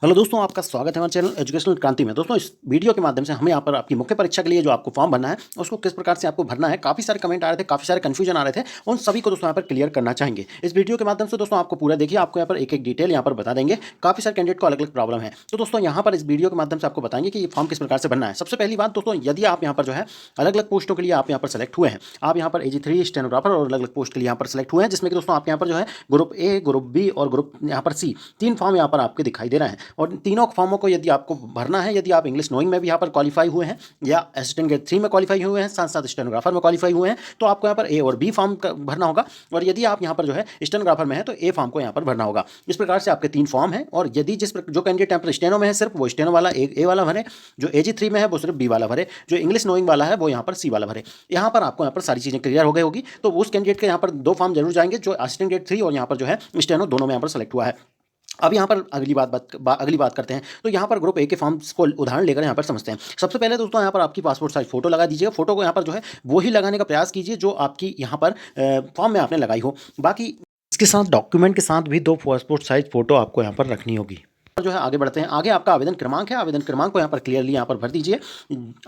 Hello दोस्तों, आपका स्वागत है हमारे चैनल एजुकेशनल क्रांति में। दोस्तों, इस वीडियो के माध्यम से हमें यहाँ पर आपकी मुख्य परीक्षा के लिए जो आपको फॉर्म भरना है उसको किस प्रकार से आपको भरना है, काफ़ी सारे कमेंट आ रहे थे, काफ़ी सारे कन्फ्यूजन आ रहे थे, उन सभी को दोस्तों यहाँ पर क्लियर करना चाहेंगे। इस वीडियो के माध्यम से दोस्तों आपको पूरा देखिए, आपको यहाँ पर एक एक डिटेल यहाँ पर बता देंगे। काफ़ी सारे कैंडिडेट को अलग अलग प्रॉब्लम है, तो दोस्तों यहाँ पर इस वीडियो के माध्यम से आपको बताएंगे कि ये फॉर्म किस प्रकार से भरना है। सबसे पहली बात दोस्तों, यदि आप यहाँ पर जो है अलग अलग पोस्टों के लिए आप यहाँ पर सेलेक्ट हुए हैं, आप यहाँ पर AG3 स्टेनोग्राफर और अलग अलग पोस्ट के लिए यहाँ पर सेलेक्ट हुए हैं, जिसमें कि दोस्तों आप यहाँ पर जो है ग्रुप ए, ग्रुप बी और ग्रुप यहाँ पर सी, 3 फॉर्म यहाँ पर आपके दिखाई दे रहे हैं। और तीनों फॉर्मों को यदि आपको भरना है, यदि आप इंग्लिश नोइंग में भी यहाँ पर क्वालिफाई हुए हैं या असिस्टेंट ग्रेड 3 में क्वालिफाई हुए हैं, साथ साथ स्टेनोग्राफर में क्वालिफाई हुए हैं, तो आपको यहाँ पर ए और बी फॉर्म भरना होगा। और यदि आप यहाँ पर जो है स्टेनोग्राफर में है तो ए फॉर्म को यहाँ पर भरना होगा। इस प्रकार से आपके 3 फॉर्म हैं। और यदि जो कैंडिडेट यहाँ पर स्टेनो में है सिर्फ वो स्टेनो वाला ए वाला भरे, जो AG3 में है वो सिर्फ बी वाला भरे, जो इंग्लिश नोइंग वाला है वो यहाँ पर सी वाला भरे। यहाँ पर आपको यहाँ पर सारी चीज़ें क्लियर हो गई होगी। तो उस कैंडिडेट के यहाँ पर 2 फॉर्म जरूर जाएंगे जो असिस्टेंट ग्रेड 3 और यहाँ पर जो है स्टेनो दोनों में यहाँ पर सेलेक्ट हुआ है। अब यहाँ पर अगली बात करते हैं। तो यहाँ पर ग्रुप ए के फॉर्म्स को उदाहरण लेकर यहाँ पर समझते हैं। सबसे पहले दोस्तों यहाँ पर आपकी पासपोर्ट साइज फोटो लगा दीजिएगा। फोटो को यहाँ पर जो है वो ही लगाने का प्रयास कीजिए जो आपकी यहाँ पर फॉर्म में आपने लगाई हो। बाकी इसके साथ डॉक्यूमेंट के साथ भी 2 पासपोर्ट साइज फोटो आपको यहाँ पर रखनी होगी। जो है आगे बढ़ते हैं। आगे आपका आवेदन क्रमांक है, आवेदन क्रमांक को यहाँ पर क्लियरली यहाँ पर भर दीजिए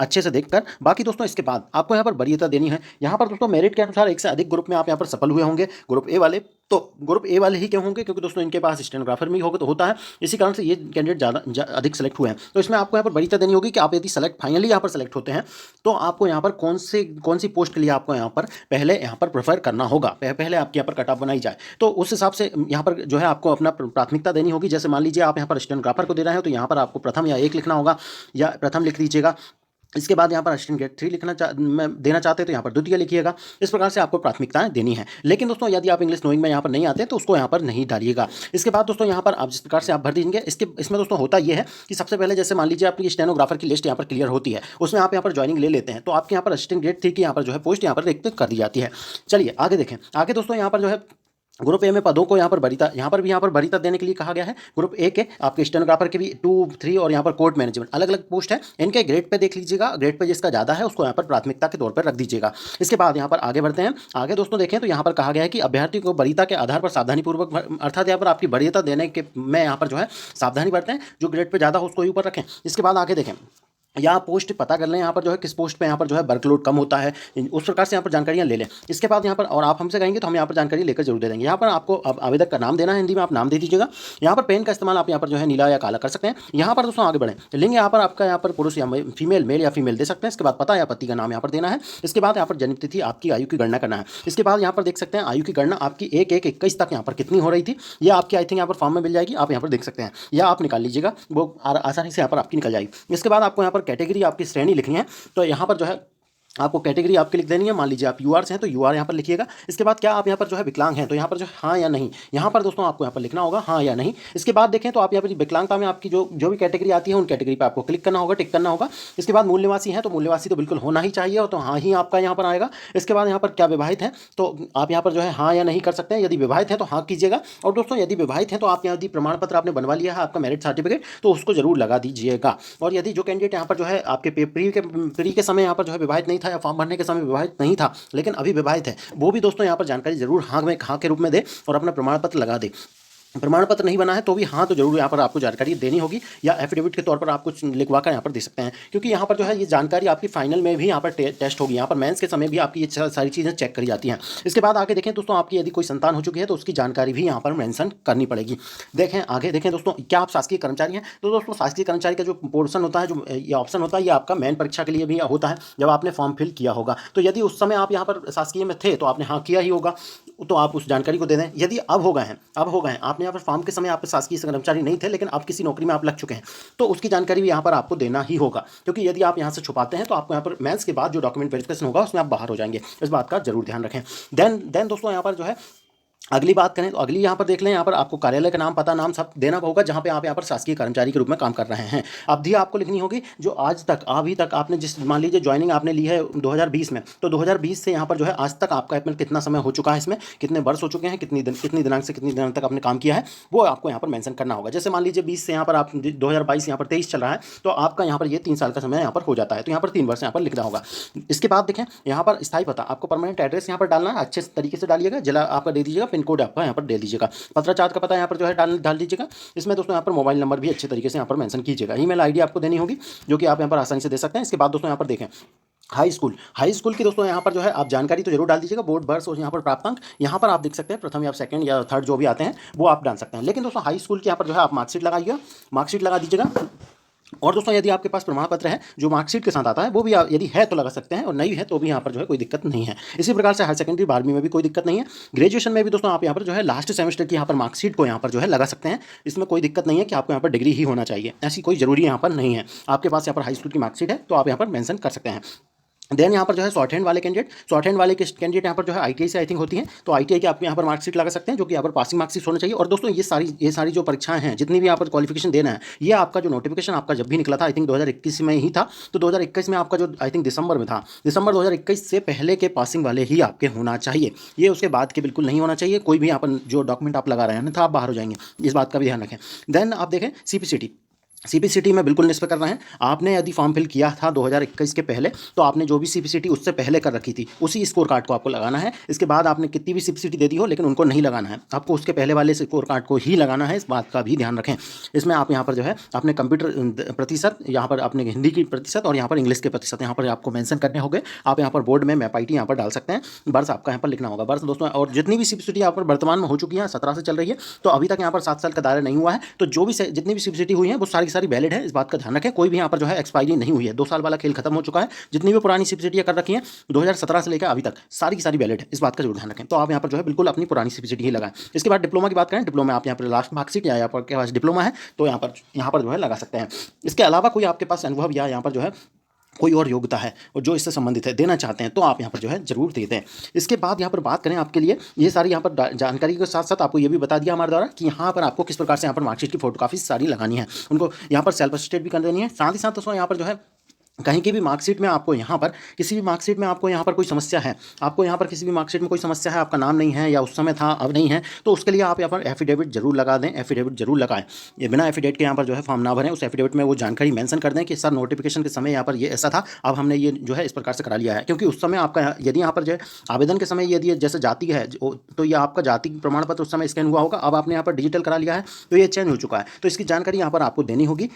अच्छे से देखकर। बाकी दोस्तों इसके बाद आपको यहाँ पर वरीयता देनी है। यहाँ पर दोस्तों मेरिट के अनुसार एक से अधिक ग्रुप में आप यहाँ पर सफल हुए होंगे। ग्रुप ए वाले तो ग्रुप ए वाले ही क्यों होंगे, क्योंकि दोस्तों इनके पास स्टेनोग्राफर में होगा तो होता है, इसी कारण से ये कैंडिडेट अधिक सेलेक्ट हुए हैं। तो इसमें आपको यहाँ पर वरीयता देनी होगी कि आप यदि फाइनली यहाँ पर सेलेक्ट होते हैं तो आपको यहाँ पर कौन सी पोस्ट के लिए आपको यहाँ पर पहले यहाँ पर प्रेफर करना होगा, पहले आपके यहाँ पर कट ऑफ बनाई जाए। तो उस हिसाब से यहाँ पर जो है आपको अपना प्राथमिकता देनी होगी। जैसे मान लीजिए आप यहाँ पर स्टेनोग्राफर को दे रहे हैं तो यहाँ पर आपको प्रथम या 1 लिखना होगा, या प्रथम लिख दीजिएगा। इसके बाद यहाँ पर असिस्टेंट ग्रेड 3 देना चाहते हैं तो यहाँ पर द्वितीय लिखिएगा। इस प्रकार से आपको प्राथमिकताएं देनी है। लेकिन दोस्तों यदि आप इंग्लिश नोइंग में यहाँ पर नहीं आते तो उसको यहाँ पर नहीं डालिएगा। इसके बाद दोस्तों यहाँ पर आप जिस प्रकार से आप भर दीजिए, इसमें दोस्तों होता यह है कि सबसे पहले जैसे मान लीजिए आपकी स्टेनोग्राफर की लिस्ट यहाँ पर क्लियर होती है, उसमें आप यहाँ पर ज्वाइनिंग ले लेते हैं तो आपके यहाँ पर असिस्टेंट ग्रेड 3 की यहाँ पर जो है पोस्ट यहाँ पर रिक्त कर दी जाती है। चलिए आगे देखें। आगे दोस्तों यहाँ पर जो है ग्रुप ए में पदों को यहाँ पर वरीयता, यहाँ पर वरीयता देने के लिए कहा गया है। ग्रुप ए के आपके स्टेनोग्राफर के भी 2, 3 और यहाँ पर कोर्ट मैनेजमेंट अलग अलग पोस्ट है। इनके ग्रेड पे देख लीजिएगा, ग्रेड पे जिसका ज़्यादा है उसको यहाँ पर प्राथमिकता के तौर पर रख दीजिएगा। इसके बाद यहाँ पर आगे बढ़ते हैं। आगे दोस्तों देखें तो यहाँ पर कहा गया है कि अभ्यर्थी को वरीयता के आधार पर सावधानीपूर्वक, अर्थात यहाँ पर आपकी वरीयता देने के में यहाँ पर जो है सावधानी बरतें, जो ग्रेड पर ज़्यादा हो उसको ही ऊपर रखें। इसके बाद आगे देखें, या पोस्ट पता कर लें यहाँ पर जो है किस पोस्ट पे यहाँ पर जो है वर्कलोड कम होता है, उस प्रकार से यहाँ पर जानकारियाँ ले लें। इसके बाद यहाँ पर, और आप हमसे कहेंगे तो हम यहाँ पर जानकारी लेकर जरूर दे देंगे। यहाँ पर आपको अब आवेदक का नाम देना है, हिंदी में आप नाम दे दीजिएगा। यहाँ पर पेन का इस्तेमाल आप यहाँ पर जो है नीला या काला कर सकते हैं। यहाँ पर दोस्तों आगे बढ़ें, लिंग यहाँ पर आपका यहाँ पर पुरुष या फीमेल, मेल या फीमेल दे सकते हैं। इसके बाद पता या पति का नाम यहाँ पर देना है। इसके बाद यहाँ पर जन्म तिथि, आपकी आयु की गणना करना है। इसके बाद यहाँ पर देख सकते हैं आयु की गणना आपकी 1/1/21 तक यहाँ पर कितनी हो रही थी, ये आपकी आई थिंक यहाँ पर फॉर्म में मिल जाएगी, आप यहाँ पर देख सकते हैं, या आप निकाल लीजिएगा, वो आसानी से यहाँ पर आपकी निकल जाएगी। इसके बाद आपको यहाँ पर कैटेगरी आपकी श्रेणी लिखनी है। तो यहाँ पर जो है आपको कैटेगरी आपकी लिख देनी है। मान लीजिए आप यूआर से हैं तो यूआर यहाँ पर लिखिएगा। इसके बाद क्या आप यहाँ पर जो है विकलांग हैं तो यहाँ पर जो है हाँ या नहीं, यहाँ पर दोस्तों आपको यहाँ पर लिखना होगा हाँ या नहीं। इसके बाद देखें तो आप यहाँ पर विकलांगता में आपकी जो भी कैटेगरी आती है उन कैटेगरी पर आपको क्लिक करना होगा, टिक करना होगा। इसके बाद मूल निवासी हैं तो मूल निवासी तो बिल्कुल होना ही चाहिए, और तो हाँ ही आपका यहाँ पर आएगा। इसके बाद यहाँ पर क्या विवाहित हैं तो आप यहाँ पर जो है हाँ या नहीं कर सकते हैं। यदि विवाहित हैं तो हाँ कीजिएगा। और दोस्तों यदि विवाहित हैं तो आप यदि प्रमाण पत्र आपने बनवा लिया है, आपका मैरिज सर्टिफिकेट, तो उसको जरूर लगा दीजिएगा। और यदि जो कैंडिडेट यहाँ पर जो है आपके प्री के समय यहाँ पर जो है विवाहित नहीं था, या फॉर्म भरने के समय विवाहित नहीं था लेकिन अभी विवाहित है, वो भी दोस्तों यहाँ पर जानकारी जरूर हाँ के रूप में दे और अपना प्रमाण पत्र लगा दे। प्रमाण पत्र नहीं बना है तो भी हाँ तो जरूर यहाँ पर आपको जानकारी देनी होगी, या एफिडेविट के तौर पर आप कुछ लिखवा कर यहाँ पर दे सकते हैं, क्योंकि यहाँ पर जो है ये जानकारी आपकी फाइनल में भी यहाँ पर टेस्ट होगी। यहाँ पर मेंस के समय भी आपकी ये सारी चीज़ें चेक करी जाती हैं। इसके बाद आगे देखें दोस्तों, आपकी यदि कोई संतान हो चुकी है तो उसकी जानकारी भी यहाँ पर मेंशन करनी पड़ेगी। देखें आगे देखें दोस्तों, क्या आप शासकीय कर्मचारी हैं तो दोस्तों शासकीय कर्मचारी का जो पोर्शन होता है, जो ये ऑप्शन होता है, ये आपका मेन परीक्षा के लिए भी होता है जब आपने फॉर्म फिल किया होगा। तो यदि उस समय आप यहाँ पर शासकीय में थे तो आपने हाँ किया ही होगा, तो आप उस जानकारी को दे दें। यदि अब हो गए हैं आपने यहाँ पर फॉर्म के समय आप शासकीय कर्मचारी नहीं थे लेकिन आप किसी नौकरी में आप लग चुके हैं, तो उसकी जानकारी भी यहाँ पर आपको देना ही होगा, क्योंकि यदि आप यहाँ से छुपाते हैं तो आपको यहाँ पर मेंस के बाद जो डॉक्यूमेंट वेरिफिकेशन होगा उसमें आप बाहर हो जाएंगे। इस बात का जरूर ध्यान रखें। देन दोस्तों यहाँ पर जो है अगली बात करें तो अगली यहाँ पर देख लें, यहाँ पर आपको कार्यालय का नाम, पता, नाम सब देना होगा जहाँ पे आप यहाँ पर शासकीय कर्मचारी के रूप में काम कर रहे हैं। अवधि आपको लिखनी होगी जो आज तक अभी तक आपने जिस, मान लीजिए ज्वाइनिंग आपने ली है 2020 में, तो 2020 से यहाँ पर जो है आज तक आपका कितना समय हो चुका है, इसमें कितने वर्ष हो चुके हैं, कितनी दिनांक से कितनी दिनांक तक आपने काम किया है, वो आपको यहाँ पर मेंशन करना होगा। जैसे मान लीजिए 20 से यहाँ पर आप 2022 यहाँ पर 23 चल रहा है, तो आपका यहाँ पर ये 3 साल का समय यहाँ पर हो जाता है, तो यहाँ पर 3 वर्ष यहाँ पर लिखना होगा। इसके बाद देखें यहाँ पर स्थायी पता, आपको परमानेंट एड्रेस यहाँ पर डालना है, अच्छे तरीके से डालिएगा। जिला आपका दे दीजिएगा पिन कोड आपका यहाँ पर दे दीजिएगा। पत्राचार का पता यहाँ पर जो है डाल दीजिएगा। इसमें दोस्तों यहाँ पर मोबाइल नंबर भी अच्छे तरीके से यहाँ पर मेंशन कीजिएगा। ईमेल आईडी आपको देनी होगी जो कि आप यहाँ पर आसानी से दे सकते हैं। इसके बाद दोस्तों यहाँ पर देखें हाई स्कूल की दोस्तों यहाँ पर जो है आप जानकारी तो जरूर डाल दीजिएगा, बोर्ड वर्ष और यहाँ पर प्राप्तांक यहाँ पर आप देख सकते हैं, प्रथम या सेकंड या थर्ड जो भी आते हैं वो आप डाल सकते हैं। लेकिन दोस्तों हाई स्कूल के यहाँ पर जो है आप मार्कशीट लगाइएगा, मार्कशीट लगा दीजिएगा। और दोस्तों यदि आपके पास प्रमाण पत्र है जो मार्कशीट के साथ आता है वो भी यदि है तो लगा सकते हैं, और नहीं है तो भी यहाँ पर जो है कोई दिक्कत नहीं है। इसी प्रकार से हायर सेकेंडरी 12वीं में भी कोई दिक्कत नहीं है। ग्रेजुएशन में भी दोस्तों आप यहाँ पर जो है लास्ट सेमेस्टर की यहाँ पर मार्कशीट को यहाँ पर जो है लगा सकते हैं। इसमें कोई दिक्कत नहीं है कि आपको यहाँ पर डिग्री ही होना चाहिए, ऐसी कोई जरूरी यहाँ पर नहीं है। आपके पास यहाँ पर हाई स्कूल की मार्कशीट है तो आप यहाँ पर मेंशन कर सकते हैं। देन यहाँ पर जो है शॉर्ट हैंड वाले कैंडिडेट यहाँ पर जो है आईटीआई से आई थिंक होती हैं, तो आईटीआई की आप यहाँ पर मार्कशीट लगा सकते हैं जो कि यहाँ पर पासिंग मार्कशीट होना चाहिए। और दोस्तों ये सारी जो परीक्षाएं हैं, जितनी भी यहाँ पर क्वालिफिकेशन देना है, ये आपका जो नोटिफिकेशन आपका जब भी निकला था आई थिंक 2021 में ही था, तो 2021 में आपका जो आई थिंक दिसंबर में था, दिसंबर 2021 से पहले के पासिंग वाले ही आपके होना चाहिए। ये उसके बाद के बिल्कुल नहीं होना चाहिए। कोई भी यहाँ पर जो डॉक्यूमेंट आप लगा रहे हैं तो आप बाहर हो जाएंगे, इस बात का भी ध्यान रखें। देन आप देखें सीपीसीटी में बिल्कुल निष्पक्ष कर रहे हैं। आपने यदि फॉर्म फिल किया था 2021 के पहले, तो आपने जो भी सीपीसीटी उससे पहले कर रखी थी उसी स्कोर कार्ड को आपको लगाना है। इसके बाद आपने कितनी भी सीपीसीटी दे दी हो लेकिन उनको नहीं लगाना है, आपको उसके पहले वाले स्कोर कार्ड को ही लगाना है। इस बात का भी ध्यान रखें। इसमें आप यहाँ पर जो है अपने कंप्यूटर प्रतिशत, यहाँ पर अपने हिंदी की प्रतिशत और यहाँ पर इंग्लिश के प्रतिशत यहाँ पर आपको मेंशन करने होंगे। आप यहाँ पर बोर्ड में मैप यहाँ पर डाल सकते हैं, वर्ष आपका यहाँ पर लिखना होगा, वर्ष दोस्तों। और जितनी भी सीपीसीटी यहाँ पर वर्तमान में हो चुकी है 17 से चल रही है, तो अभी तक यहाँ पर 7 साल का दायरा नहीं हुआ है, तो जो भी जितनी भी सीपीसीटी हुई है वो सारी वैलिड है। इस बात का ध्यान रखें। कोई भी यहाँ पर जो है एक्सपायरी नहीं हुई है, 2 साल वाला खेल खत्म हो चुका है। जितनी भी पुरानी सीपीसीटी कर रखी है 2017 से लेकर अभी तक सारी की सारी वैलिड है, इस बात का जरूर ध्यान रखें। तो आप यहाँ पर जो है बिल्कुल अपनी पुरानी सीपीसीटी ही लगाएं। इसके बाद डिप्लोमा की बात करें, डिप्लोमा आप यहाँ पर लास्ट मार्कशीट या यहाँ पर के पास डिप्लोमा है तो यहाँ पर जो है लगा सकते हैं। इसके अलावा कोई आपके पास अनुभव या यहाँ पर जो है कोई और योग्यता है और जो इससे संबंधित है देना चाहते हैं तो आप यहाँ पर जो है जरूर दे दें। इसके बाद यहाँ पर बात करें आपके लिए ये सारी यहाँ पर जानकारी के साथ साथ आपको ये भी बता दिया हमारे द्वारा कि यहाँ पर आपको किस प्रकार से यहाँ पर मार्कशीट की फोटो काफ़ी सारी लगानी है, उनको यहाँ पर सेल्फ अटेस्टेड भी कर देनी है। साथ ही साथ दोस्तों यहाँ पर जो है कहीं की भी मार्कशीट में आपको यहाँ पर किसी भी मार्कशीट में आपको यहाँ पर कोई समस्या है, आपको यहाँ पर किसी भी मार्कशीट में कोई समस्या है, आपका नाम नहीं है या उस समय था अब नहीं है, तो उसके लिए आप यहाँ पर एफिडेविट जरूर लगा दें, एफिडेविट जरूर लगाएं। ये बिना एफिडेविट के यहाँ पर जो है फॉर्म ना भरें, उस एफिडेविट में वो जानकारी मेंशन कर दें कि सर नोटिफिकेशन के समय यहाँ पर ये ऐसा था, अब हमने ये जो है इस प्रकार से करा लिया है। क्योंकि उस समय आपका यदि यहाँ पर जो है आवेदन के समय यदि जैसे जाति है तो ये आपका जाति प्रमाण पत्र उस समय स्कैन हुआ होगा, अब आपने यहाँ पर डिजिटल करा लिया है तो ये चेंज हो चुका है, तो इसकी जानकारी यहाँ पर आपको देनी होगी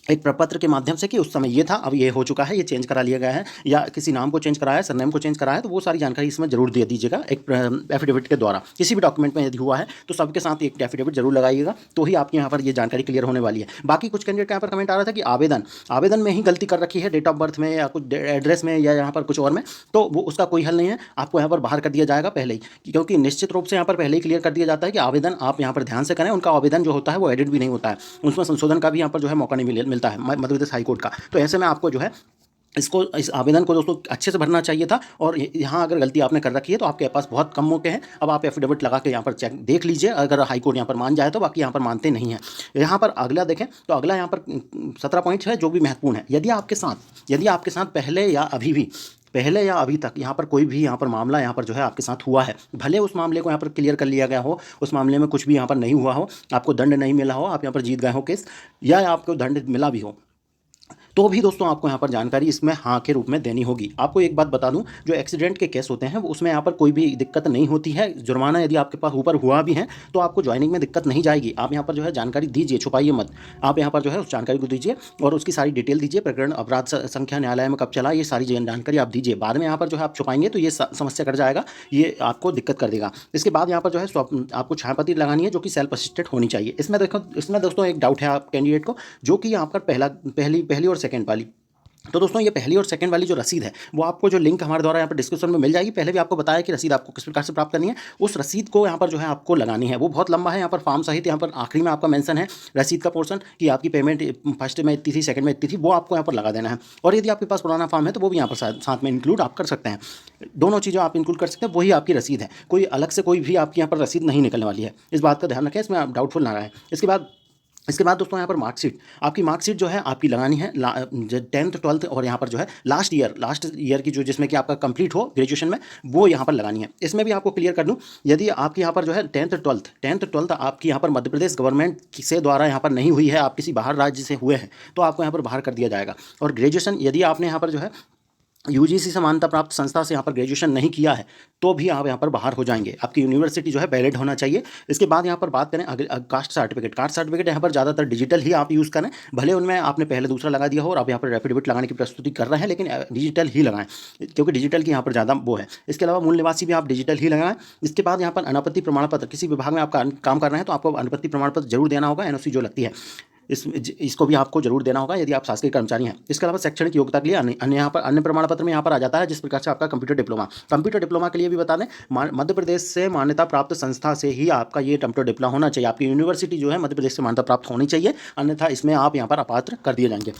एक प्रपत्र के माध्यम से कि उस समय ये था अब ये हो चुका है, ये चेंज करा लिया गया है, या किसी नाम को चेंज कराया है, सरनेम को चेंज कराया है, तो वो सारी जानकारी इसमें जरूर दे दीजिएगा एक एफिडेविट के द्वारा। किसी भी डॉक्यूमेंट में यदि हुआ है तो सबके साथ एक एफिडेविट जरूर लगाइएगा, तो ही आपके यहाँ पर ये जानकारी क्लियर होने वाली है। बाकी कुछ कैंडिडेट यहाँ पर कमेंट आ रहा था कि आवेदन में ही गलती कर रखी है, डेट ऑफ बर्थ में या कुछ एड्रेस में या यहाँ पर कुछ और में, तो वो उसका कोई हल नहीं है, आपको यहाँ पर बाहर कर दिया जाएगा पहले ही, क्योंकि निश्चित रूप से यहाँ पर पहले ही क्लियर कर दिया जाता है कि आवेदन आप यहाँ पर ध्यान से करें। उनका आवेदन जो होता है वो एडिट भी नहीं होता है, उसमें संशोधन का भी यहाँ पर जो है मौका नहीं मिलता है मध्य प्रदेश हाईकोर्ट का। तो ऐसे में आपको जो है इस आवेदन को दोस्तों अच्छे से भरना चाहिए था, और यहाँ अगर गलती आपने कर रखी है तो आपके पास बहुत कम मौके हैं। अब आप एफिडेविट लगा के यहाँ पर चेक देख लीजिए, अगर हाईकोर्ट यहाँ पर मान जाए तो, बाकी यहाँ पर मानते नहीं हैं। यहाँ पर अगला देखें तो अगला यहाँ पर 17 पॉइंट है जो भी महत्वपूर्ण है। यदि आपके साथ पहले या अभी तक यहाँ पर कोई भी यहाँ पर मामला यहाँ पर जो है आपके साथ हुआ है, भले उस मामले को यहाँ पर क्लियर कर लिया गया हो, उस मामले में कुछ भी यहाँ पर नहीं हुआ हो, आपको दंड नहीं मिला हो, आप यहाँ पर जीत गए हो केस, या आपको दंड मिला भी हो, तो भी दोस्तों आपको यहाँ पर जानकारी इसमें हाँ के रूप में देनी होगी। आपको एक बात बता दूं, जो एक्सीडेंट के केस होते हैं वो उसमें यहाँ पर कोई भी दिक्कत नहीं होती है। जुर्माना यदि आपके पास ऊपर हुआ भी है तो आपको ज्वाइनिंग में दिक्कत नहीं जाएगी। आप यहाँ पर जो है जानकारी दीजिए, छुपाइए मत, आप यहाँ पर जो है उस जानकारी को दीजिए और उसकी सारी डिटेल दीजिए, प्रकरण अपराध संख्या न्यायालय में कब चला, ये सारी जानकारी आप दीजिए। बाद में यहाँ पर जो है आप छुपाएंगे तो ये समस्या कर जाएगा, ये आपको दिक्कत कर देगा। इसके बाद यहाँ पर जो है आपको छायापत्री लगानी है जो कि सेल्फ असिस्टेड होनी चाहिए। इसमें दोस्तों एक डाउट है आप कैंडिडेट को, जो कि यहाँ पर पहली और सेकेंड वाली, तो दोस्तों ये पहली और सेकंड वाली जो रसीद है वो आपको जो लिंक हमारे द्वारा यहाँ पर डिस्क्रिप्शन में मिल जाएगी। पहले भी आपको बताया कि रसीद आपको किस प्रकार से प्राप्त करनी है, उस रसीद को यहाँ पर जो है आपको लगानी है। वो बहुत लंबा है, यहाँ पर फॉर्म सहित यहाँ पर आखिरी में आपका मेंशन है रसीद का पोर्शन कि आपकी पेमेंट फर्स्ट में इतनी थी, सेकंड में इतनी थी, वो आपको यहाँ पर लगा देना है। और यदि आपके पास पुराना फॉर्म है तो वो भी यहाँ पर साथ में इंक्लूड आप कर सकते हैं। दोनों चीज़ें आप इंक्लूड कर सकते हैं, वही आपकी रसीद है, कोई अलग से कोई भी आपकी यहाँ पर रसीद नहीं निकलने वाली है। इस बात का ध्यान रखें, इसमें आप डाउटफुल ना रहे। इसके बाद दोस्तों यहाँ पर आपकी मार्कशीट जो है आपकी लगानी है 10th 12th और यहाँ पर जो है लास्ट ईयर की जो जिसमें कि आपका कंप्लीट हो ग्रेजुएशन में, वो यहाँ पर लगानी है। इसमें भी आपको क्लियर कर दूँ, यदि आपकी यहाँ पर जो है 10th 12th आपकी यहाँ पर मध्य प्रदेश गवर्नमेंट से द्वारा यहाँ पर नहीं हुई है, आप किसी बाहर राज्य से हुए हैं, तो आपको यहाँ पर बाहर कर दिया जाएगा। और ग्रेजुएशन यदि आपने यहाँ पर जो है यूजीसी से मान्यता प्राप्त संस्था से यहाँ पर ग्रेजुएशन नहीं किया है तो भी आप यहाँ पर बाहर हो जाएंगे। आपकी यूनिवर्सिटी जो है वैलिड होना चाहिए। इसके बाद यहाँ पर बात करें अगले कास्ट सर्टिफिकेट यहाँ पर ज़्यादातर डिजिटल ही आप यूज़ करें, भले उनमें आपने पहले दूसरा लगा दिया हो और आप यहाँ पर एफिडेविट लगाने की प्रस्तुति कर रहे हैं, लेकिन डिजिटल ही लगाएं क्योंकि डिजिटल की यहाँ पर ज़्यादा वो है। इसके अलावा मूल निवासी भी आप डिजिटल ही लगाएं। इसके बाद यहाँ पर अनापत्ति प्रमाण पत्र, किसी विभाग में आप काम कर रहे हैं तो आपको अनापत्ति प्रमाण पत्र जरूर देना होगा, एनओसी जो लगती है इसको भी आपको जरूर देना होगा यदि आप शासकीय कर्मचारी हैं। इसके अलावा शैक्षणिक योग्यता के लिए अन्य यहाँ पर अन्य प्रमाण पत्र में यहाँ पर आ जाता है जिस प्रकार से आपका कंप्यूटर डिप्लोमा के लिए भी बता दें, मध्य प्रदेश से मान्यता प्राप्त संस्था से ही आपका ये कंप्यूटर डिप्लोमा होना चाहिए। आपकी यूनिवर्सिटी जो है मध्य प्रदेश से मान्यता प्राप्त होनी चाहिए, अन्यथा इसमें आप यहाँ पर अपात्र कर दिए जाएंगे।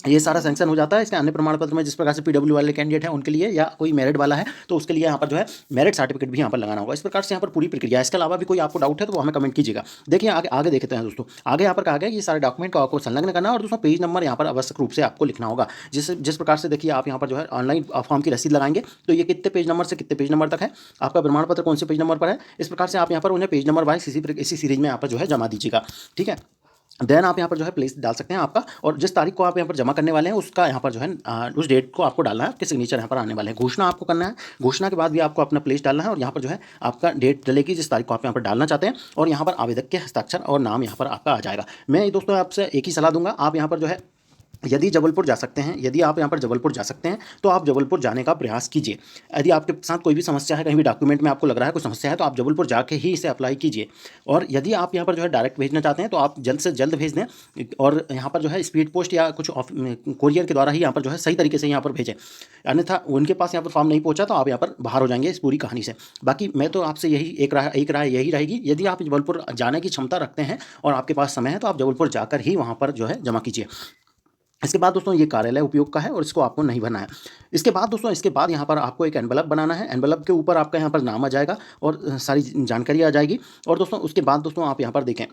ये सारा सैंक्शन हो जाता है। इसके अन्य प्रमाण पत्र में जिस प्रकार से पीडब्ल्यू वाले कैंडिडेट हैं उनके लिए या कोई मेरिट वाला है तो उसके लिए यहाँ पर जो है मेरिट सर्टिफिकेट भी यहाँ पर लगाना होगा। इस प्रकार से यहाँ पर पूरी प्रक्रिया है। इसके अलावा भी कोई आपको डाउट है तो वो हमें कमेंट कीजिएगा। देखिए आगे देखते हैं दोस्तों। आगे यहाँ पर कहा गया कि ये सारे डॉक्यूमेंट को आपको संलग्न करना और दोस्तों पेज नंबर यहाँ पर आवश्यक रूप से आपको लिखना होगा। जिस प्रकार से देखिए आप यहाँ पर जो है ऑनलाइन फॉर्म की रसीद लगाएंगे तो ये कितने पेज नंबर से कितने पेज नंबर तक है, आपका प्रमाण पत्र कौन से पेज नंबर पर है, इस प्रकार से आप यहाँ पर उन्हें पेज नंबर वाइज इसी सीरीज में यहाँ पर जो है जमा दीजिएगा। ठीक है, देन आप यहाँ पर जो है प्लेस डाल सकते हैं आपका, और जिस तारीख को आप यहाँ पर जमा करने वाले हैं उसका यहाँ पर जो है उस डेट को आपको डालना है। आपके सिग्नेचर यहाँ पर आने वाले हैं। घोषणा आपको करना है, घोषणा के बाद भी आपको अपना प्लेस डालना है और यहाँ पर जो है आपका डेट डलेगी जिस तारीख को आप यहाँ पर डालना चाहते हैं, और यहाँ पर आवेदक के हस्ताक्षर और नाम यहाँ पर आपका आ जाएगा। मैं दोस्तों आपसे एक ही सलाह दूंगा, आप यहाँ पर जो है यदि जबलपुर जा सकते हैं, यदि आप यहाँ पर जबलपुर जा सकते हैं तो आप जबलपुर जाने का प्रयास कीजिए। यदि आपके साथ कोई भी समस्या है, कहीं भी डॉक्यूमेंट में आपको लग रहा है कोई समस्या है, तो आप जबलपुर जाके ही इसे अप्लाई कीजिए। और यदि आप यहाँ पर जो है डायरेक्ट भेजना चाहते हैं तो आप जल्द से जल्द भेज दें, और यहाँ पर जो है स्पीड पोस्ट या कुछ कोरियर के द्वारा ही यहाँ पर जो है सही तरीके से यहाँ पर भेजें, अन्यथा उनके पास यहाँ पर फॉर्म नहीं पहुँचा तो आप यहाँ पर बाहर हो जाएंगे इस पूरी कहानी से। बाकी मैं तो आपसे यही एक राय यही रहेगी, यदि आप जबलपुर जाने की क्षमता रखते हैं और आपके पास समय है तो आप जबलपुर जाकर ही वहाँ पर जो है जमा कीजिए। इसके बाद दोस्तों ये कार्यालय उपयोग का है और इसको आपको नहीं भरना है। इसके बाद दोस्तों यहाँ पर आपको एक एनवलप बनाना है। एनवलप के ऊपर आपका यहाँ पर नाम आ जाएगा और सारी जानकारी आ जाएगी। और दोस्तों उसके बाद दोस्तों आप यहाँ पर देखें,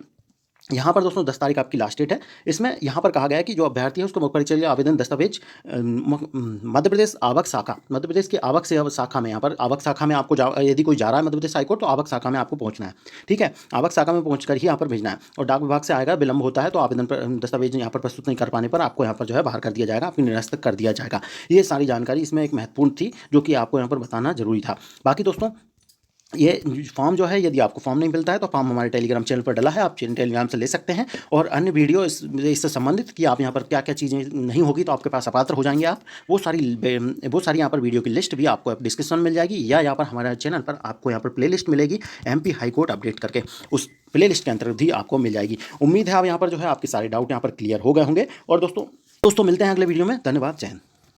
यहाँ पर दोस्तों 10 तारीख आपकी लास्ट डेट है। इसमें यहाँ पर कहा गया है कि जो अभ्यर्थी है उसको मुख्य परीक्षा के लिए आवेदन दस्तावेज मध्य प्रदेश आवक शाखा, मध्य प्रदेश की आवक सेवा शाखा में, यहाँ पर आवक शाखा में आपको यदि कोई जा रहा है मध्य प्रदेश हाईकोर्ट तो आवक शाखा में आपको पहुँचना है। ठीक है, आवक शाखा में पहुँच कर ही यहाँ पर भेजना है। और डाक विभाग से आएगा, विलंब होता है तो आवेदन दस्तावेज यहाँ पर प्रस्तुत नहीं कर पाने पर आपको यहाँ पर जो है बाहर कर दिया जाएगा, आपको निरस्त कर दिया जाएगा। ये सारी जानकारी इसमें एक महत्वपूर्ण थी जो कि आपको यहाँ पर बताना जरूरी था। बाकी दोस्तों ये फॉर्म जो है, यदि आपको फॉर्म नहीं मिलता है तो फॉर्म हमारे टेलीग्राम चैनल पर डला है, आप टेलीग्राम से ले सकते हैं। और अन्य वीडियो इससे संबंधित कि आप यहाँ पर क्या क्या चीज़ें नहीं होगी तो आपके पास अपात्र हो जाएंगे आप, वो सारी यहाँ पर वीडियो की लिस्ट भी आपको डिस्क्रिप्शन में मिल जाएगी, या यहाँ पर हमारे चैनल पर आपको यहाँ पर प्लेलिस्ट मिलेगी MP हाईकोर्ट अपडेट करके, उस प्लेलिस्ट के अंतर्गत भी आपको मिल जाएगी। उम्मीद है आप यहाँ पर जो है आपके सारे डाउट यहाँ पर क्लियर हो गए होंगे। और दोस्तों मिलते हैं अगले वीडियो में। धन्यवाद, जय हिंद।